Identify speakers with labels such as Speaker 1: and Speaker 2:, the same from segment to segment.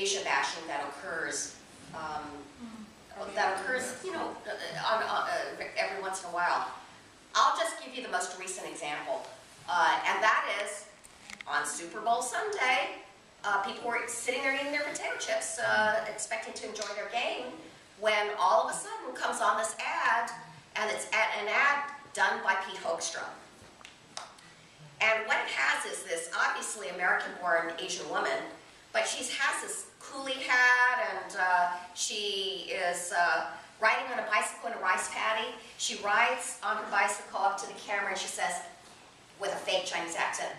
Speaker 1: Asia bashing that occurs, you know, every once in a while. I'll just give you the most recent example, and that is on Super Bowl Sunday. People were sitting there eating their potato chips, expecting to enjoy their game, when all of a sudden comes on this ad, and it's an ad done by Pete Hoekstra. And what it has is this obviously American-born Asian woman, but she has this coolie hat, and she is riding on a bicycle in a rice paddy. She rides on her bicycle up to the camera and she says, with a fake Chinese accent,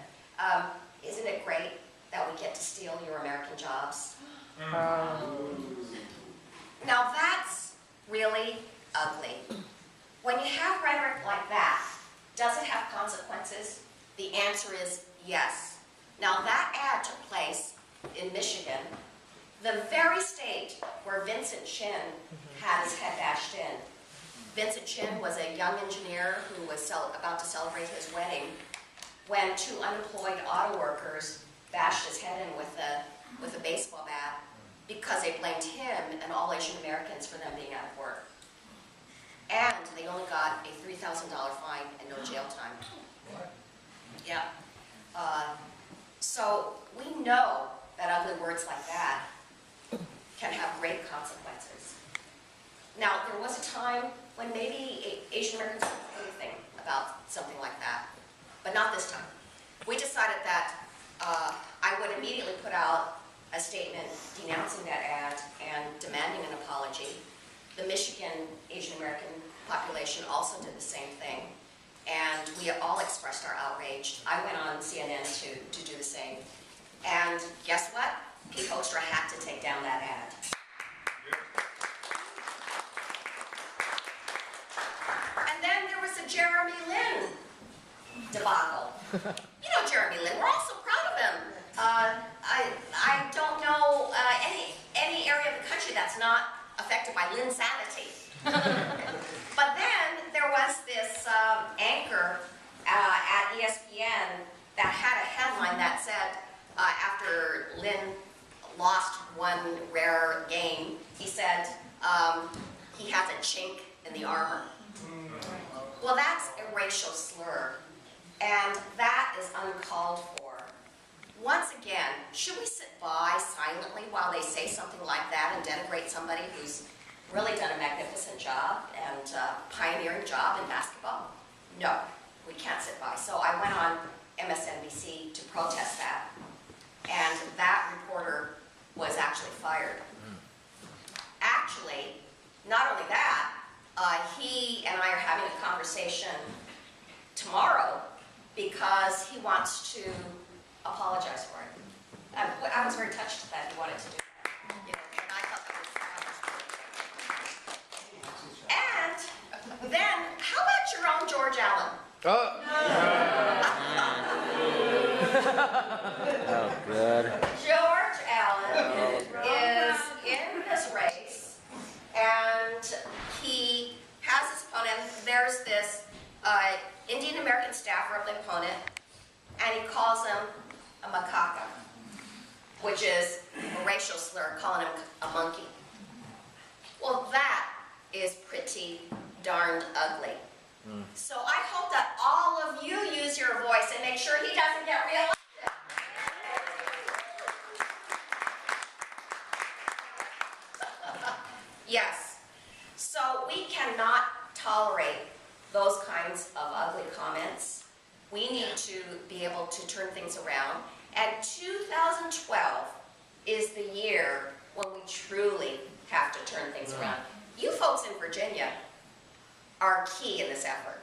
Speaker 1: "Isn't it great that we get to steal your American jobs?" Now that's really ugly. When you have rhetoric like that, does it have consequences? The answer is yes. Now that ad took place in Michigan, the very state where Vincent Chin had his head bashed in. Vincent Chin was a young engineer who was about to celebrate his wedding when two unemployed auto workers bashed his head in with a baseball bat because they blamed him and all Asian Americans for them being out of work. And they only got a $3,000 fine and no jail time. Yeah. So we know that ugly words like that can have great consequences. Now, there was a time when maybe Asian Americans didn't do anything about something like that, but not this time. We decided that I would immediately put out a statement denouncing that ad and demanding an apology. The Michigan Asian American population also did the same thing, and we all expressed our outrage. I went on CNN to do the same. And guess what? Pete Hoekstra had to take down that ad. And then there was a Jeremy Lin debacle. You know Jeremy Lin, we're all so proud of him. I don't know any area of the country that's not affected by Linsanity. But then there was this anchor at ESPN that had a headline that said, after Lin lost one rare game, he said he has a chink in the armor. Well, that's a racial slur, and that is uncalled for. Once again, should we sit by silently while they say something like that and denigrate somebody who's really done a magnificent job and pioneering job in basketball? No, we can't sit by. So I went on MSNBC to protest that, and that reporter was actually fired. Actually, not only that, he and I are having a conversation tomorrow because he wants to apologize for it. I was very touched that he wanted to do that. You know, and I thought that was And then, how about your own George Allen?
Speaker 2: Oh, good.
Speaker 1: George Allen is in this race, and he has his opponent. There's this Indian American staffer of the opponent, and he calls him a macaca, which is a racial slur, calling him a monkey. Well, that is pretty darned ugly. So I hope that all of you use your voice and make sure he doesn't get reelected. Yes. So we cannot tolerate those kinds of ugly comments. We need to be able to turn things around. And 2012 is the year when we truly have to turn things around. You folks in Virginia are key in this effort.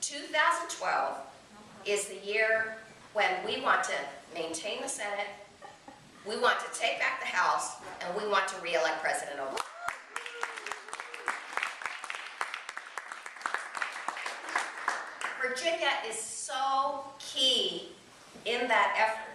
Speaker 1: 2012 is the year when we want to maintain the Senate, we want to take back the House, and we want to re-elect President Obama. Virginia is so key in that effort.